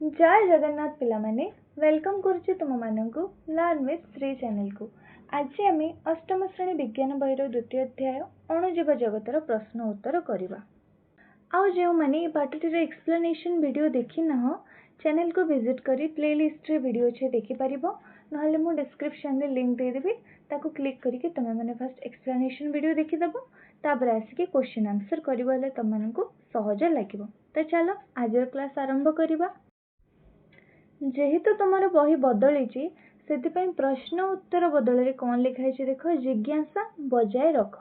जय जगन्नाथ पिलामाने वेलकम करुच्ची तुम मानकु learn with Shri channel को। आज आम अष्टम श्रेणी विज्ञान बहिर द्वितीय अध्याय अणुजीव जगतर प्रश्न उत्तर करवा। आउ जो मैंने पाठटीर एक्सप्लेनेशन वीडियो देखी ना चैनल को विजिट करी प्लेलिस्ट रे वीडियो अच्छे देखिपर ना मु डिस्क्रिप्शन रे लिंक देदेवि ताको क्लिक करके तुम मैंने फर्स्ट एक्सप्लेनेशन वीडियो देखीदेव तापर आसिक क्वेश्चन आंसर कर तुमको सहज लगे। तो चलो आज क्लास आरंभ करवा। जेहेतु तुम बही बदली से प्रश्न उत्तर बदल कौन लिखाई देख जिज्ञासा बजाय रख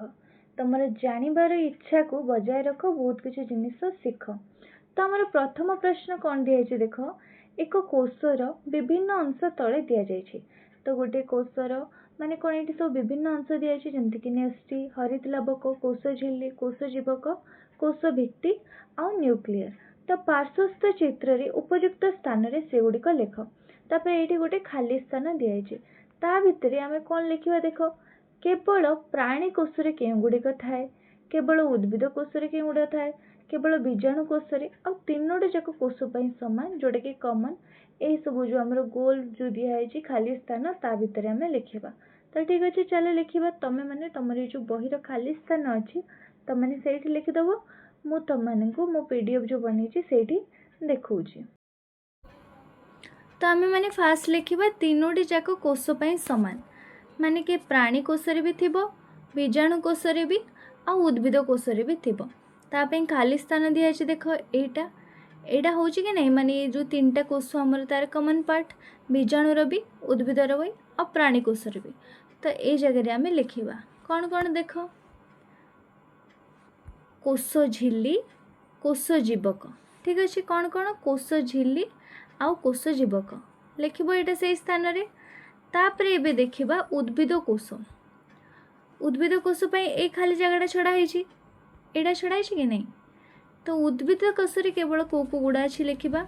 तुम जानवर इच्छा को बजाय रख बहुत किसी जिनिस शिख। तो आम प्रथम प्रश्न कौन दिखाई देख एक कोशर विभिन्न अंश तले दि जाए। तो गोटे कोशर माने कौन ये सब विभिन्न अंश दिखाई जमीक न्यष्टि हरित लाभक कोश झिल्ली कोश जीवक कोश भित्ति आउ न्यूक्लियर। तो पार्श्वस्थ चित्र रे उपयुक्त स्थान रे से गुड़िक लेख। तापर ये गोटे खाली स्थान दिखाई ता भितर आम कौन लिखा देख केवल प्राणी कोश के गुड़िक थाए केवल उद्भिद कोश के गुड़ थाए केवल बीजाणु कोश तीनोटी जाक कोश सामान जोटा कि कमन यही सब जो आम गोल जो दिखाई खाली स्थान ता भितर आम लिखा। तो ठीक अच्छे चलो लिखा तुम मैंने तुम जो बहीर खाली स्थान अच्छी तुम मैंने से लिखिदेव मु तुमको मो पीडीएफ जो बनी से देखा। तो आम मैंने फास्ट लिखा तीनोटी जाक कोश सामान माने कि प्राणी कोश भी थी बीजाणु कोश भी आ उद्भिद कोश भी थी ताप खाली स्थान दिखाई देख एटा एटा हूँ कि नहीं माने ये जो तीन टा कोश आमर तार कमन पार्ट बीजाणुर भी उद्भिदर भी आ प्राणी कोशर भी। तो ये जगह आम लिखा कौन कौन देख कोश झिल्ली कोश जीवक ठीक अच्छे कौन कौन कोश झिल्ली आउ कोश जीवक लिख यहाँ से स्थान रे। तापर एबे देखिबा उद्भिद कोश ए खाली जगह छड़ाई एटा छड़ाई कि नहीं। तो उद्भिद कोश केवल को गुड़ा अच्छी लिखा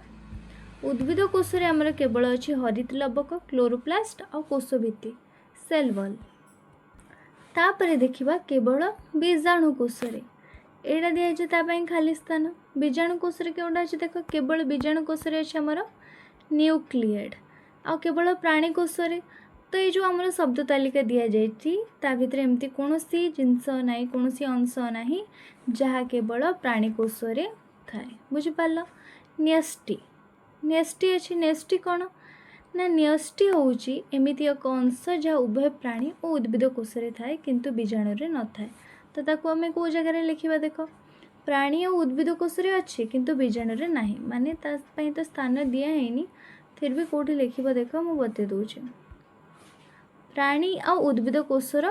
उद्भिद कोश आमर केवल अच्छी हरित लवक क्लोरोप्लास्ट और कोश भित्ति सेल वॉल। तापर देखिबा केवल बीजाणु कोश एटा दिखाई खाली स्थान बीजाणु कोश केवटा अच्छे देख केवल बीजाणु कोश अच्छे आमर न्यूक्लियड आ केवल प्राणी कोश। तो ये जो आमर शब्द तालिका दि जाती भितर एमती कौन सी जिनस ना कौन सी अंश ना जहाँ केवल प्राणी कोश थाए बुझिपार। न्यष्टि न्यष्टि अच्छी न्यष्टि कौन ना न्यष्टि हूँ एमती एक अंश जहाँ उभय प्राणी और उद्भिद कोश थाए किंतु बीजाणु न थाए। तो ताको आम कौ जगह लिखा देख प्राणी और उद्भिद कोश अच्छे किंतु बीजाणु ना माने तो स्थान दिखाई फिर भी कौटी लिखा देख मु बते दूचे प्राणी और उद्भिद कोशर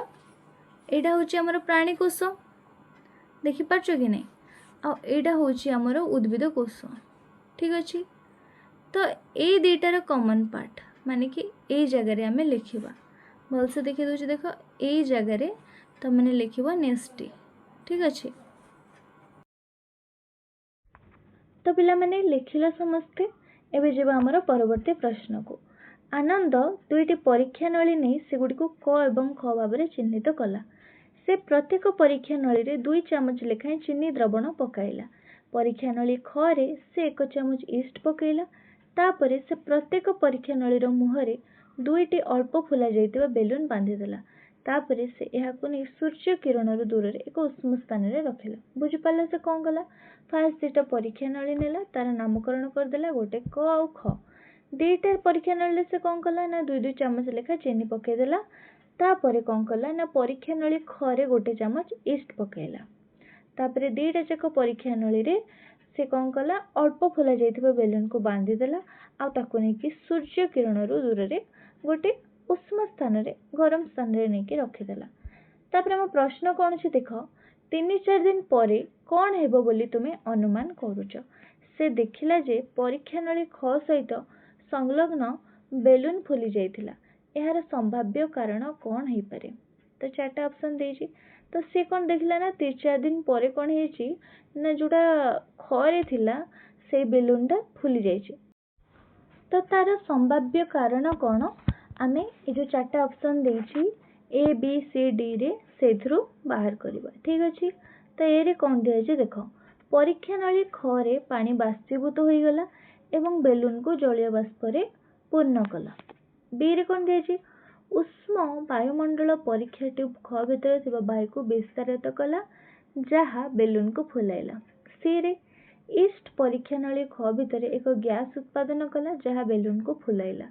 एटा हूँ आमर प्राणी कोश देखिपार कि नहीं आईटा हूँ आमर उद्भिद कोश ठीक अच्छे। तो ये दुईटार कॉमन पार्ट माने कि ये जगह आम लिखा भलसे देखी दूचे देख ये जगह तो मैंने लिखा न्यष्टि ठीक अच्छे। तो पिला मैंने लिखिला समस्ते एवं जब आमर परवर्ती प्रश्न को आनंद दुईटी परीक्षा नली नहीं सेगुड़ी क एवं ख भाव में चिन्हित कला। से प्रत्येक परीक्षा नली रे 2 चामच लेखाएं चीनी द्रवण पकाइला। परीक्षा नली ख रे से 1 चामच ईस्ट पकाइला। तापरे से प्रत्येक परीक्षा नली मुहरे 2टी अल्प फुला जाइतिबा बेलून बांधिदेला। तापरे से एहाकु नहीं सूर्य किरण दूर एक उष्म स्थान रे रखिला। बुझिपाला से कौन कला फास्ट 2टा परीक्षा नली नेला तार नामकरण करदेला गोटे क आउ ख। 2टा परीक्षा नली से कौन कला ना 2 चामच लेखा चीनी पकईदेला। तापरे कौन कला ना परीक्षा नली खरे 1 चामच ईस्ट पकईला। तापरे 2टा जाक परीक्षा नली रे से कौन कला अल्प फुला जाइथिबा बेलून को बांधिदेला आ ताको नेकी सूर्य किरण दूर रे गोटे उष्म स्थान रे गरम स्थान रे नेकी रखिदेला। तापरे हम प्रश्न कौन छी देख 3-4 दिन परे कौन हेबो बोली तुमे अनुमान करूच। से देखिला जे परीक्षा नली ख सहित संलग्न बेलून फुली जाइथिला यार संभाव्य कारण कौन है पारे। तो 4टा ऑप्शन देछि। तो से कौन देखला ना 3-4 दिन परे कौन हेछि ना जोटा खरे थिला से बेलूनटा फुली जाइछि। तो तार संभाव्य कारण कौन आमे ये जो 4टा ऑप्शन देछि ए बी सी डी रे सेथरु बाहर करबा ठीक अछि। तो ए रे कौन दिया देख परीक्षा नली खरे पानी बाष्पीभूत हो गला एवं बेलून को जलीय बाष्प पूर्ण कला। बी रे कौन दिया उष्म वायुमंडल परीक्षा ट्यूब ख भीतर वायु को विस्तारित कला जहाँ बेलून को फुलाइला। सी रे ईस्ट परीक्षा नली ख भीतर एक गैस उत्पादन कला जहाँ बेलून को फुलाइला।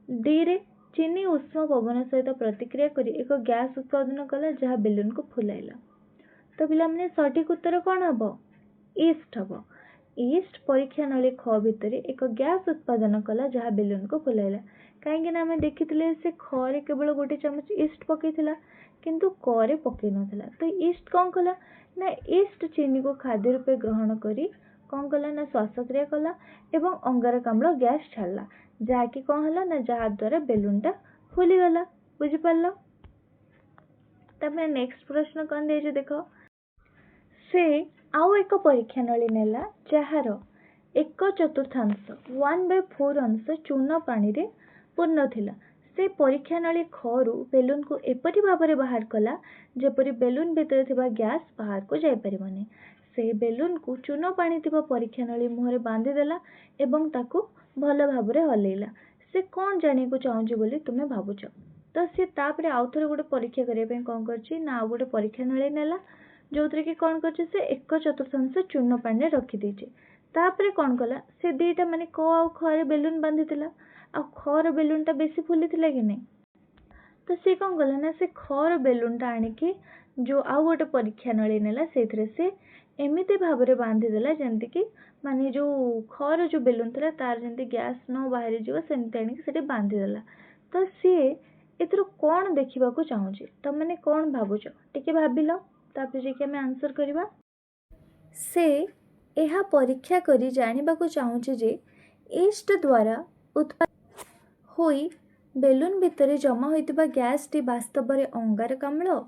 डी रे चीनी उष्म पवन सहित प्रतिक्रिया करी एक गैस उत्पादन कला जहाँ बेलून को फुलाइला। तो पिला सठिक उत्तर कौन हम? ईस्ट हम। ईस्ट परीक्षा नली ख भीतर एक गैस उत्पादन कला जहाँ बेलून को फुलाइला। कहीं आम देखी से खरे केवल गोटे चमच ईस्ट पकई किंतु करे पकई नथिला। तो ईस्ट कौन कला ना ईस्ट चीनी को खाद्य रूपे ग्रहण करी कौन कला ना श्वासक्रिया कला एवं अंगारकाम्ल गैस छाड़ला जहाँकि कौन हला ना जहाँ द्वारा बेलूनटा फुलीगला। बुझिपार? नेक्स्ट प्रश्न कौन दिए देख से आउ एक परीक्षा नली नेला जार 1/4 1/4 अंश चूर्ण पानी रे पूर्ण थिला। से परीक्षा नली खरु बेलून को एपरी भाव में बाहर कला जेपरी बेलून भीतर थिबा गैस बाहर को जाई परिबनी। से बेलून को चूर्ण पानी थिबा परीक्षा नली मुहरे बांधी देला एवं ताकू भल भाव में हलैला। से कौन जाने को चाहूँगी बोली तुम्हें भावुच। तो सी तापर आउ थे गोटे परीक्षा करने कौन कर गोटे परीक्षा नली नेला जो थे कि कौन कर 1/4 चूर्ण पानी रखीदे। तापर कौन कला से दीटा माने क आउ खरे बेलून बांधी आ खर बेलूनटा बेसी फुली कि नहीं। तो सी कौन कला ना से खर बेलूनटा आणिकी जो आउ गोटे परीक्षा नली नेला से एमती भाव में बांधीदेला जमती कि माने जो खर जो बेलून था तार जमी गैस न बाहरी जीव सेमती आणिकी बांधीदेला। तो सी एथर कौन देखा चाहूँगी तुम मैंने कौन भावुच टे भाविल तापर जाके आम आंसर करवा। से यह परीक्षा करी जानिबाकु चाहूँचे जे ईस्ट द्वारा उत्पादित होई बेलून भितर जमा होइतिबा गैस टी वास्तव में अंगारकाम्ल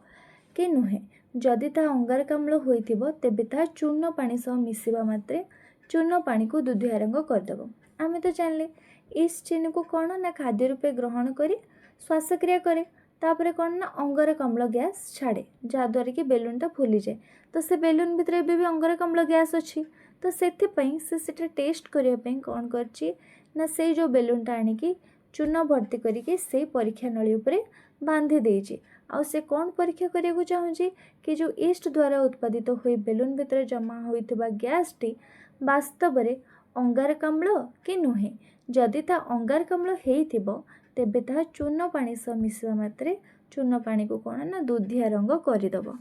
कि नुहे। जदि ता अंगारकाम्ल होइतिबो तेबे ता चूर्ण पानी सह मिसिबा मात्रे चूर्ण पानी को दुधिया रंग करदेव। आमे तो जानले ईस्ट चीनी को कौन ना खाद्य रूपे ग्रहण करी श्वासक्रिया करे तापर कौन ना अंगारकाम्ल गैस छाड़े जहाँद्वारा कि बेलूनटा फुली जाए। तो से बेलून भितर एबे भी अंगारकाम्ल गैस अच्छी तो से टेस्ट करने कौन करची ना से जो बेलूनटा आणिकी चूर्ण भर्ती करिके से परीक्षा नली उपरे बांधी देइछि। आउ से कौन परीक्षा करिया चाहूँगी कि जो ईस्ट द्वारा उत्पादित हुई बेलून भितर जमा होइतिबा गैस टी वास्तव में अंगारकाम्ल कि नुहे। जदि ता अंगारकाम्ल हेइथिबो तेबे ता चूर्ण पानी सह मिसिबा मात्रे चूर्ण पानी को कौन ना दुधिया रंग करदेव।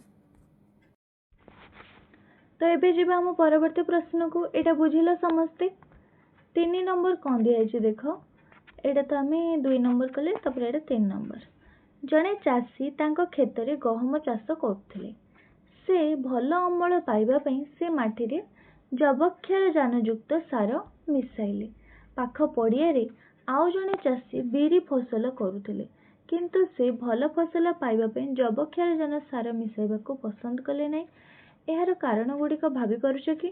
तो एबे जीवा हम परवर्ती प्रश्न को एटा बुझिल समस्ते। 3 नंबर कौन दिया देख एटा तो आम 2 नंबर कले तापर एटा 3 नंबर। जड़े चाषी तांको खेत रे गहम चाष करथिले से भल अमल पाइबा पई से माटी रे जबक्षार जानयुक्त सार मिसाइले। पाख पड़िया रे आउ जड़े चाषी बिरी फसल करुथिले किंतु से भल फसल पाइबा पई जबक्षार जान सार मिसाइबा को पसंद कले नहीं। यार कारण गुड़िक भाभी पारुछ कि?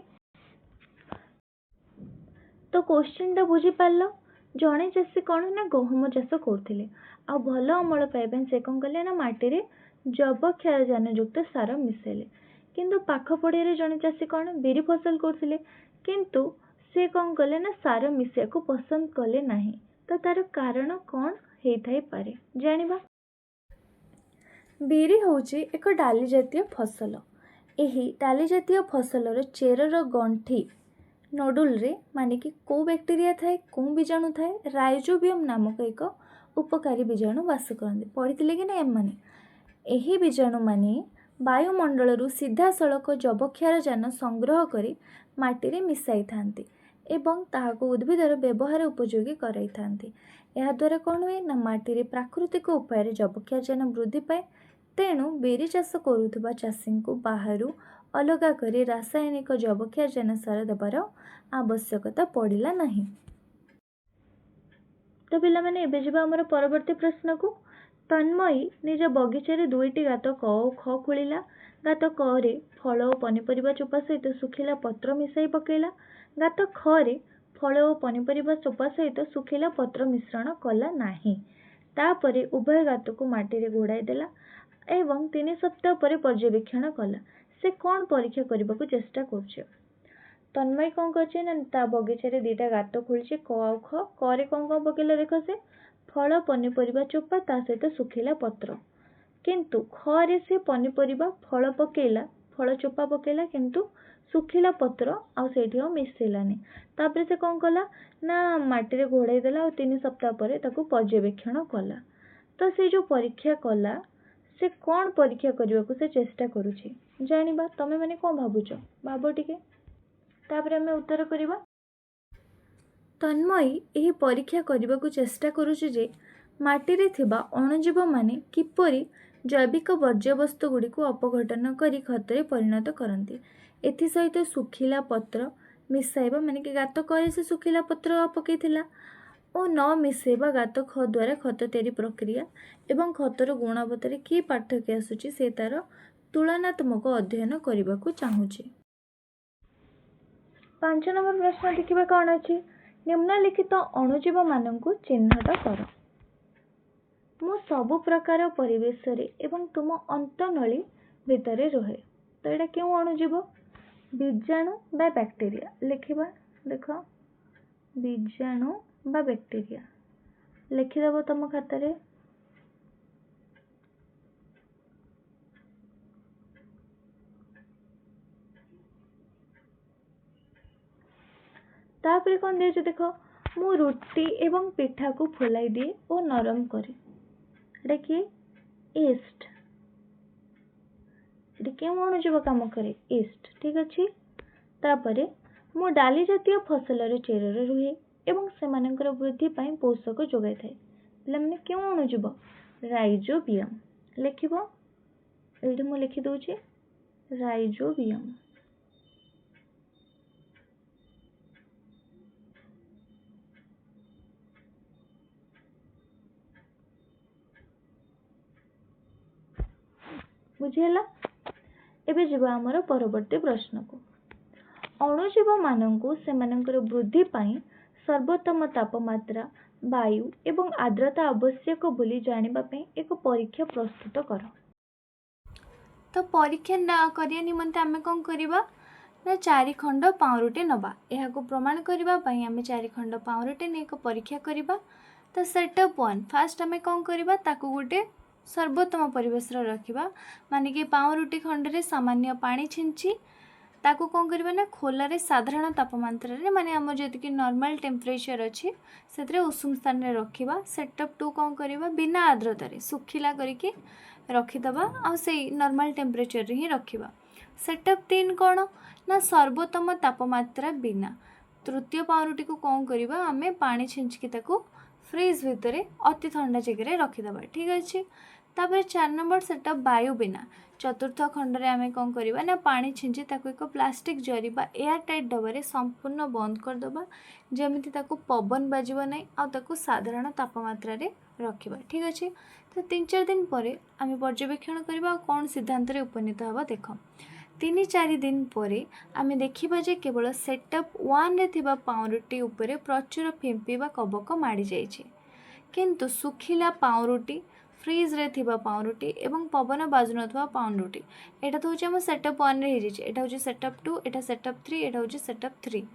तो क्वेश्चन टा बुझी पारल। जड़े चाषी कौन ना गहम चाष करथिले आ भल अमल पाइबा से कौन कले ना माटी रे जबक्षार जानयुक्त सार मिसाइले किंतु पाख पड़िया रे जड़े चाषी कौन बिरी फसल करथिले किंतु से कौन कले ना सार मिसाइया को पसंद कले नहीं। तो तार कारण कौन हेई थाई पारे जानिबा। बिरी होची एक डाली जातीय फसल। एही डाली जातीय फसलर चेरर गंठी नोडुल रे माने कि को बैक्टीरिया थाए को बीजाणु थाए राइजोबियम नामक एक उपकारी बीजाणु वास करते पढ़ी कि ना एमाने एही बीजाणु माने वायुमंडल सीधा सड़क जबक्षार जान संग्रह करी माटी रे मिसाई थांती एवं ताहाको उद्भिदर व्यवहार उपयोगी कराई थांती। यह द्वारा कौन हुए ना माटी रे प्राकृतिक उपाय जबक्षार जान वृद्धि पाए। तेणु बेरी चाष करुवा चाषी को बाहर अलगा करी रासायनिक जबक्षार जान सार देवार आवश्यकता पड़िला नहीं। तो पिला माने एबे जिबा हमर परवर्ती प्रश्न को। तन्मयी निज बगीचारे 2टी गात क और ख खोलिला। गात क रे फल और पनीपरिबा चोपा सहित सुखिला पत्र मिसाई पकेला। गात ख रे फल और पनीपरिबा चोपा सहित सुखिला पत्र मिश्रण कला नाही। तापरे उभय गात को माटी रे घोड़ाई देला एवं 3 सप्ताह पर पर्यवेक्षण कला। से कौन परीक्षा करने को चेष्टा कर? तन्मय कौन करछे ना ता बगीचा रे दीटा गात खोलछे क आउ ख करे कौन कौन पकेला देख से फल पनीपरिबा चोपा ता सहित सुखिला पत्र किंतु खरे से पनीपरिबा फल पकेला फल चोपा पकेला किंतु सुखिला पत्र आउ सेठी आ मिसेलानी तापर से कौन कला ना माटी रे घोड़ाई देला और 3 सप्ताह पर ताकू पर्यवेक्षण कला। तो से जो परीक्षा कला से कौन परीक्षा करने को से चेष्टा करुछि जानिबा तमे माने कौन भाबुछ भाबो टिके तापर हमें उत्तर करिबा। तन्मयी एही परीक्षा करने को चेष्टा करुछि जे माटी रे थिबा अणुजीव माने किपरि जैविक वर्ज्यवस्तु गुड़ी को अपघटन करी खतरे परिणत करती एथि सहित सुखिला पत्र मिसाइबा माने कि गात करे से सुखिला पत्र पकेइथिला और न मिसेबा गात ख द्वारा खत तैयारी प्रक्रिया एवं खतर गुणवत्ता कि पार्थक्य आसुची से तार तुलनात्मक अध्ययन करने को चाहूँगी। 5 नंबर प्रश्न देखिबा कौन अछि निम्नलिखित अणुजीव माननकु चिन्हट कर। मु सबु प्रकार परिवेश रे एवं तुम अंतनली भितरे रहे तो यहाँ क्यों अणुजीव बीजाणु बा बैक्टेरिया लिखिबा देख बीजाणु बा बैक्टेरिया लिखिदेव तुम खातार। तापर कौन दिए देख मु रुटी एवं पिठा को फुलाई दिए और नरम करे देखिए ईस्ट क्यों अणुजीव काम करे ईस्ट ठीक अच्छे। तापर मु डाली जातीय फसल चेर रुहे एवं सेमानकर वृद्धि पाई पोषक जोगाई थाए पे क्यों अणुजीव राइजोबियम लिखिब ये मु लिखि दउछि राइजोबियम। बुझेला एबे जीवा हमर परवर्ती प्रश्न को अणुजीव माननकु सेमानकर वृद्धि पाई सर्वोत्तम तापमात्रा वायु एवं आर्द्रता आवश्यक बोली जानिबा पई एक परीक्षा प्रस्तुत कर। तो परीक्षा ना करिया निमंते आमे कोन करिबा ना 4 खंड पाउरुटी नबा एहा को प्रमाण करिबा पई आमे 4 खंड पाउरुटी ने एक परीक्षा करिबा। तो सेटअप 1 फास्ट आमे कोन करिबा ताकू गुटे सर्वोत्तम परिवेश रखिबा माने कि पाउरुटी खंड रे सामान्य पानी छिंची ताकू कौन करबा ना खोला रे साधारण तापमात्रा रे माने हमर जति कि नॉर्मल टेम्परेचर अछि सेतरे उष्ण स्थान रे रखिबा। सेटअप 2 कौन करबा बिना आर्द्रता रे सुखिला करिके रखिदबा आ सेई नॉर्मल टेम्परेचर रे ही रखिबा। सेटअप 3 कोन ना सर्वोत्तम तापमात्रा बिना तृतीय पाउरुटी को कौन करबा आमे पानी छिंचकी ताकू फ्रीज भितरे अति ठंडा जगह रखिदबा ठीक अच्छे। तापर 4 नंबर सेटअप वायु बिना चतुर्थ खंड रे आमे कौन करबा ना पानी छिंची ताकू एक प्लास्टिक जरी बा एयर टाइट डबा संपूर्ण बंद कर दबा जेमिति ताकू पवन बाजिबो नै आ ताकू साधारण तापमात्रा रे रखिबा ठीक अच्छे। तो 3-4 दिन परे आमे पर्यवेक्षण करबा कौन सिद्धांत रे उपनीत हबा देख 3-4 दिन परे आमे देखिबा जे केवल सेटअप 1 रे थिबा पाउरुटी उपरे प्रचुर फिंपी बा कबक माडी जाइछे किंतु सुखिला पाउरुटी फ्रीज रे थिबा पाउरुटी एवं पवन बाजु नथवा पाउरुटी एटा तो होचे हम सेटअप 1 रे हिजे एटा होचे सेटअप 2 एटा सेटअप 3 एटा होचे सेटअप 3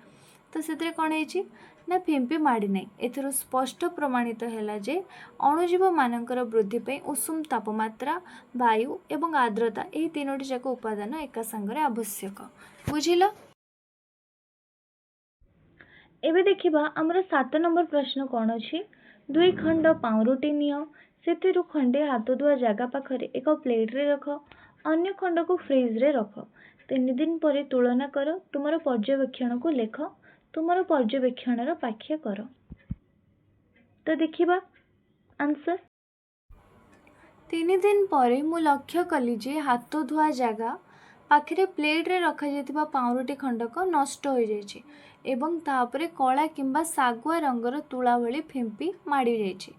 तो सेतरे कोन हेची ना फिंपी माडी नै एथरो स्पष्ट प्रमाणित हैला जे अणुजीव मानकर वृद्धि पे उष्ण तापमात्रा वायु एवं आर्द्रता एही तीनोटी जाक उपादान एका संगरे आवश्यक बुझिला। एबे देखिबा हमर 7 नंबर प्रश्न कोन अछि 2 खंड पाउरुटी नियो सेतिरु खंडे हाथ धुआ जगह पाखरे एक प्लेट रे रख अन्य खंड को फ्रीज रे रख 3 दिन पर तुलना कर तुमर पर्यवेक्षण को लेख तुमर पर्यवेक्षण व्याख्या कर। तो देखिबा आंसर 3 दिन पर मु लक्ष्य कली जे हाथ धुआ जगह पाखरे प्लेट रे रखा जायतिबा पाउरुटी खंडक नष्ट हो जायछि एवं तापरे कला किंबा सागुआ रंगर तुला भली फिंपी माड़ी जायछि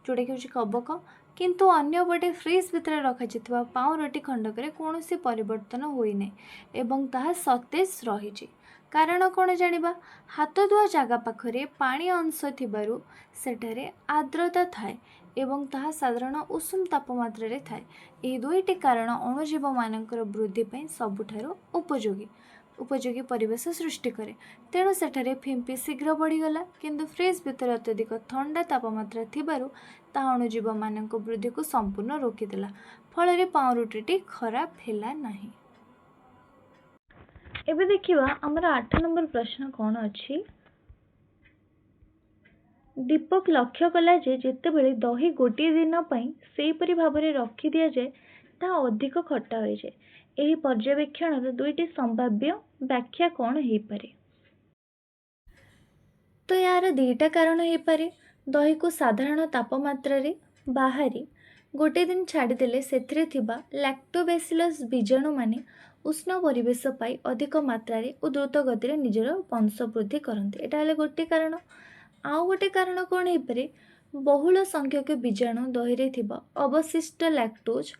जोटा कि होछि कबक किंतु अन्य पटे फ्रीज भितर रखा जायतिबा पाउरुटी खंडक रे कोनोसी परिवर्तन होई नै एवं ताहा सतेज रहिछि कारण कोन जानिबा हाथ धुआ जगह पाखरे पानी अंश थिबारु सेठारे आर्द्रता थाए एवं ताहा साधारण उष्ण तापमात्रा रे थाए। एही दुईटी कारण अणुजीव मानकर वृद्धि पई सबुठारु उपयोगी उपयोगी परिवेश सृष्टि करे। तेणु सेठारे फिम्पी शीघ्र बढ़ीगला, किंतु फ्रिज भितर अत्यधिक ठंडा तापमात्रा थिबारु ताहा अणुजीव मानक वृद्धि को संपूर्ण रोकीदेला। फल पाउरुटीटी खराब हैला नाही। एबे देखिबा हमर 8 नंबर प्रश्न कौन अछि। दीपक लक्ष्य कला जे जेतेबेले दही गोटे दिन पई सेहीपरि भाबरे रखी दिया जाए ताहा अधिक खट्टा हो जाए। एही पर्यवेक्षणर दुईटी संभाव्य व्याख्या कौन हेई पारे। तो यार दुईटा कारण हेई पारे। दही को साधारण तापमात्रा रे बाहरी गोटे दिन छाड़ीदेले सेथिरे थिबा लैक्टोबैसिलस बीजाणु माने उष्ण परिवेश पाई अधिक मात्रा और द्रुत गति निजर वंश वृद्धि करते। एटा हेले गोटे कारण। आउ गोटे कारण कौन हो पारे, बहुल संख्यक बीजाणु दही थिबा अवशिष्ट लैक्टोज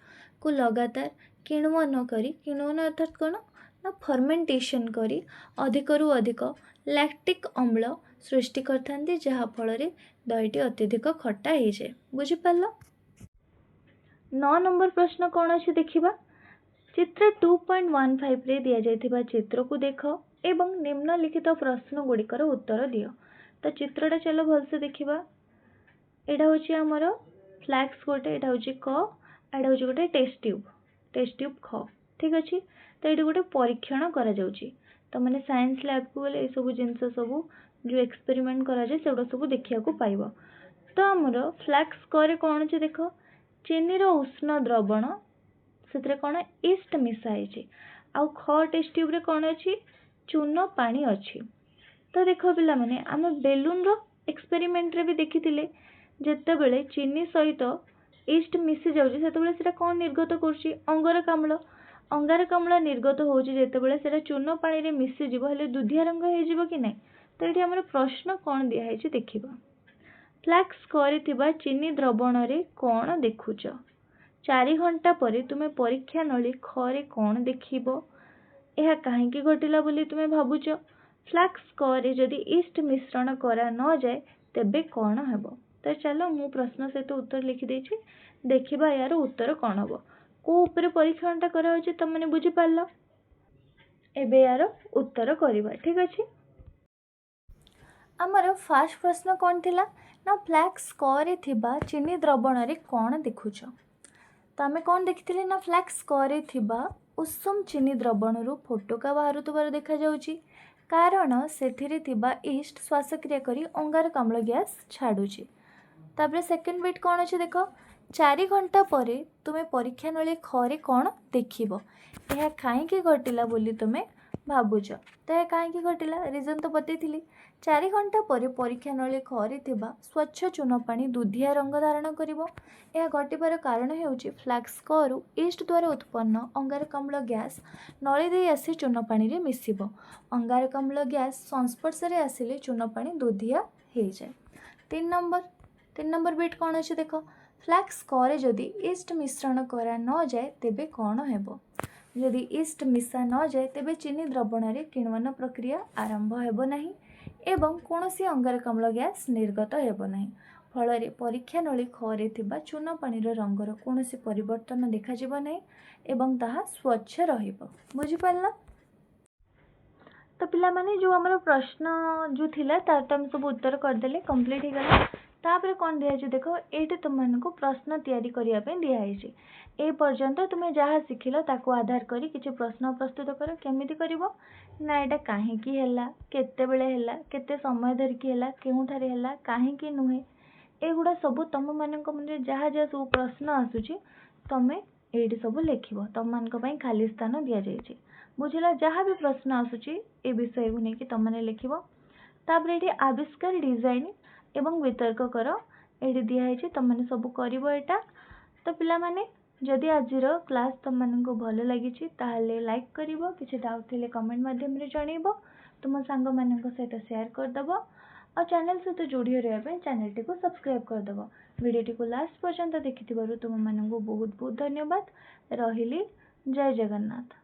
को लगातार किण्वन करी, किण्वन अर्थात कौन ना फर्मेंटेशन करी अधिकरू अधिक लैक्टिक अम्ल सृष्टि करथांती, जहा फल दहीटी अत्यधिक खट्टा हो जाए। बुझिपार। 9 नंबर प्रश्न कौन अच्छे देखिबा। चित्र 2.15 रे दिया जायथिबा चित्र को देख एवं निम्नलिखित प्रश्न गुड़िकर उत्तर दियो। तो चित्रटा चलो भलसे देखिबा। एटा होची हमर फ्लैक्स गोटे, एटा होची क, एटा होची गोटे टेस्ट ट्यूब ख। ठीक अछि। तो एटी गोटे परीक्षण करा जाउची। तो माने साइंस लैब को गले ए सब जिंस सब जो एक्सपेरिमेंट करा जाय सेडा सब देखिया को पाइबो। तो हमर फ्लैक्स करे कोन अछि देखो, चीनी रो उष्ण द्रवण से कौन ईस्ट मिसाई आउ ख टेस्ट ट्यूब रे कौन अच्छी चून पानी अच्छी। तो देख पिला माने आम बेलून रो एक्सपेरिमेंट रे भी देखी जिते बेले चीनी सहित ईस्ट मिसी जाउची सेते सेटा कौन निर्गत करुची अंगारकाम्ल। अंगारकाम्ल निर्गत होउची जेते बेले सेटा चून पानी रे मिसी जिवो हेले दुधिया रंग हे जिवो कि नै। तो एठी हमर प्रश्न कौन दिया है देखिबा। फ्लैक्स करिथिबा चीनी द्रवण रे कौन देखुच। 4 घंटा पर तुम्हें परीक्षा नली खरे कौन देखिबो, यह कहीं घटिला बोली तुम्हें भावुच। फ्लैक्स करे जदि ईस्ट मिश्रण करा न जाए तेबे कौन हेबो। तो चलो मु प्रश्न सहित उत्तर लिखि देछि, देखिबा यार उत्तर कौन हेबो। को ऊपर परीक्षणटा करा होछि त माने बुझि पारलो। एबे यार उत्तर करिबा। ठीक अछि। हमर फर्स्ट प्रश्न कौन थिला ना फ्लैक्स करे थिबा चीनी द्रवण रे कौन देखुच। तो आम कौन देखी ना फ्लैक्स करे थिबा उषम चीनी द्रवण रु फोटोका बाहर देखा जाउची, कारण सेथिरे थिबा ईस्ट श्वासक्रिया करी अंगारकाम्ल गैस छाड़ुची। तापरे सेकेंड बिट कौन अच्छे देख, 4 घंटा पर तुम्हें परीक्षा नली खरे कौन देखिबो, यह कहीं घटिला बोली तुम्हें भावुच। तो यह कहीं घटिला रिजन तो बतई। 4 घंटा पर परीक्षा नली खरे थिबा स्वच्छ चून पानी दुधिया रंग धारण करिवो। यह घटिबार कारण हेउची फ्लैक्स करू ईस्ट द्वारा उत्पन्न अंगारकाम्ल गैस नली दे आसी चून पानी रे मिसिबो। अंगारकाम्ल गैस संस्पर्श रे आसिले चून पानी दुधिया हो जाए। 3 नंबर बिट कौन अच्छे देख, फ्लैक्स करे जदि ईस्ट मिश्रण करा न जाए तेबे कौन हेबो। जदि ईस्ट मिसा न जाए तेबे चीनी द्रवण रे किण्वन प्रक्रिया आरंभ हेबो नहीं एवं कौनसी अंगारकाम्ल गैस निर्गत हेबो नहीं। फल परीक्षा नली खरे थिबा चून पानीर रंगर कौनसी परिवर्तन देखा जिवो नहीं एवं ताहा स्वच्छ रहिबो। बुझि पारला। तो पिला माने जो हमर प्रश्न जो थिला तार तो हम सब उत्तर कर देले, कंप्लीट हो गला। तापर कौन दिया है देखो, ये तुम को प्रश्न तैयारी करिया पे दिया है। ए पर्यंत तुम्हें जहाँ शिखिल ताको आधार करी किछि प्रश्न प्रस्तुत कर। केमिति करिवो ना एटा काहेकि हैला, केतेबेले हैला, केते समय धरिकी हैला, केउठारे हैला, काहेकि नुहे, एगुड़ा सब तुम मानक मन जहाँ जहाँ सब प्रश्न आसुची तमे एठी सब लिखिबो। तुम मानक पई खाली स्थान दिया जायछि। बुझिला। जहाँ भी प्रश्न आसुची ए विषय को लेकिन तुम मैंने लिखिबो। तापर एठी आविष्कार डिजाइन एवं वितर्क कर एठी दिया है, तुम मैंने सब करिवो एटा। तो पिला माने जदि आजिर क्लास तुम मानक भल लगी ताहले लाइक करिवो, किछि डाउट थिले कमेंट माध्यम रे जणैबो, तुम सांग मानक सहित शेयर कर दबो और चैनल सहित जोड़ी रहबा पे चैनल टी को सब्सक्राइब कर दबो। वीडियो टी को लास्ट पर्यंत देखिथिबारु तुम मानक बहुत बहुत धन्यवाद। रहिली। जय जगन्नाथ।